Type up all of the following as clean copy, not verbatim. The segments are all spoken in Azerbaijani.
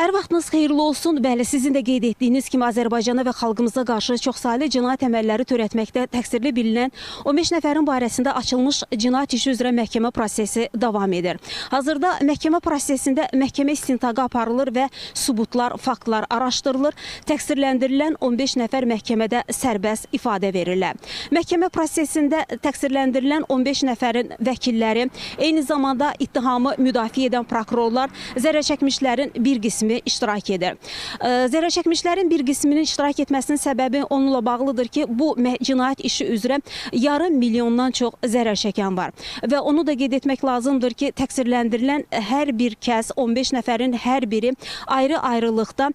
Hər vaxtınız xeyirli olsun. Bəli, sizin də qeyd etdiyiniz kimi Azərbaycana və xalqımıza qarşı çoxsaylı cinayət əməlləri törətməkdə təqsirli bilinən 15 nəfərin barəsində açılmış cinayət işi üzrə məhkəmə prosesi davam edir. Hazırda məhkəmə prosesində məhkəmə istintaqı aparılır və sübutlar, faktlar araşdırılır. Təqsirləndirilən 15 nəfər məhkəmədə sərbəst ifadə verirlər. Məhkəmə prosesində təqsirləndirilən 15 nəfərin vəkilləri, eyni zamanda ittihamı müdafiə edən prokurorlar, zərərçəkmişlərin bir qismi iştirak edir. Zərərçəkmişlərin bir qisminin iştirak etməsinin səbəbi onunla bağlıdır ki, bu cinayət işi üzrə yarım milyondan çox zərər çəkən var. Və onu da qeyd etmək lazımdır ki, təqsirləndirilən hər bir kəs, 15 nəfərin hər biri ayrı-ayrılıqda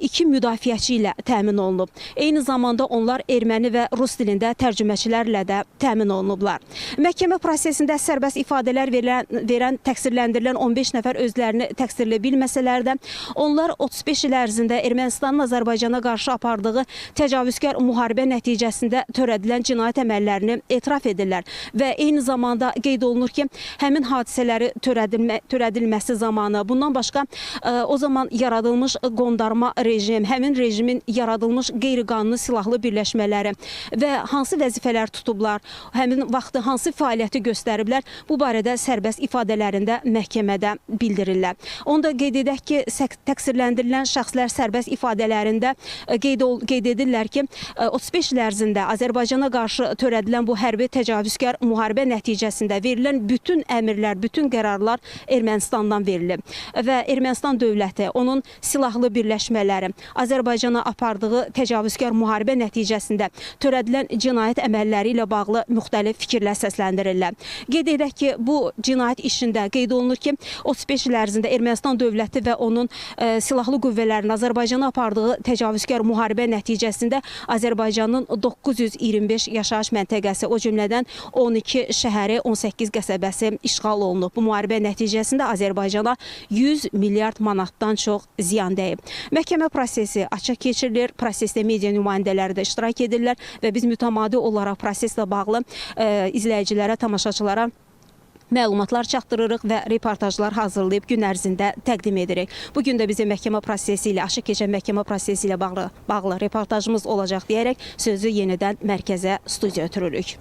2 müdafiəçi ilə təmin olunub. Eyni zamanda onlar erməni və rus dilində tərcüməçilərlə də təmin olunublar. Məhkəmə prosesində sərbəst ifadələr verən təqsirləndirilən 15 nəfər özlərini təqsirli bilməsələr də, onlar 35 il ərzində Ermənistanın Azərbaycana qarşı apardığı təcavüzkar müharibə nəticəsində törədilən cinayət əməllərini etiraf edirlər və eyni zamanda qeyd olunur ki, həmin hadisələri törədilməsi zamanı, bundan başqa o zaman yaradılmış qondarma rejim, həmin rejimin yaradılmış qeyri-qanuni silahlı birləşmələri və hansı vəzifələr tutublar, həmin vaxtı hansı fəaliyyəti göstəriblər, bu barədə sərbəst ifadələrində məhkəmədə bildirirlər. Onu da qeyd edək ki, təqsirləndirilən şəxslər sərbəst ifadələrində qeyd edirlər ki, 35 il ərzində Azərbaycana qarşı törədilən bu hərbi təcavüzkar müharibə nəticəsində verilən bütün əmrlər, bütün qərarlar Ermənistandan verilib və Ermənistan dövləti, onun silahlı birləşmələri, Azərbaycana apardığı təcavüzkar müharibə nəticəsində törədilən cinayət əməlləri ilə bağlı müxtəlif fikirlər səsləndirirlər. Qeyd edək ki, bu cinayət işində qeyd olunur ki, 35 il ərzində Ermənistan dövləti və onun silahlı qüvvələrin Azərbaycana apardığı təcavüzkar müharibə nəticəsində Azərbaycanın 925 yaşayış məntəqəsi, o cümlədən 12 şəhəri, 18 qəsəbəsi işğal olunub. Bu müharibə nəticəsində Azərbaycana 100 milyard manatdan çox ziyan dəyib. Məhkəmə prosesi açıq keçirilir, prosesdə media nümayəndələri də iştirak edirlər və biz mütəmadi olaraq proseslə bağlı izləyicilərə, tamaşaçılara məlumatlar çatdırırıq və reportajlar hazırlayıb gün ərzində təqdim edirik. Bugün də bizim məhkəmə prosesi ilə, açıq keçən məhkəmə prosesi ilə bağlı reportajımız olacaq deyərək sözü yenidən mərkəzə, studiya ötürürük.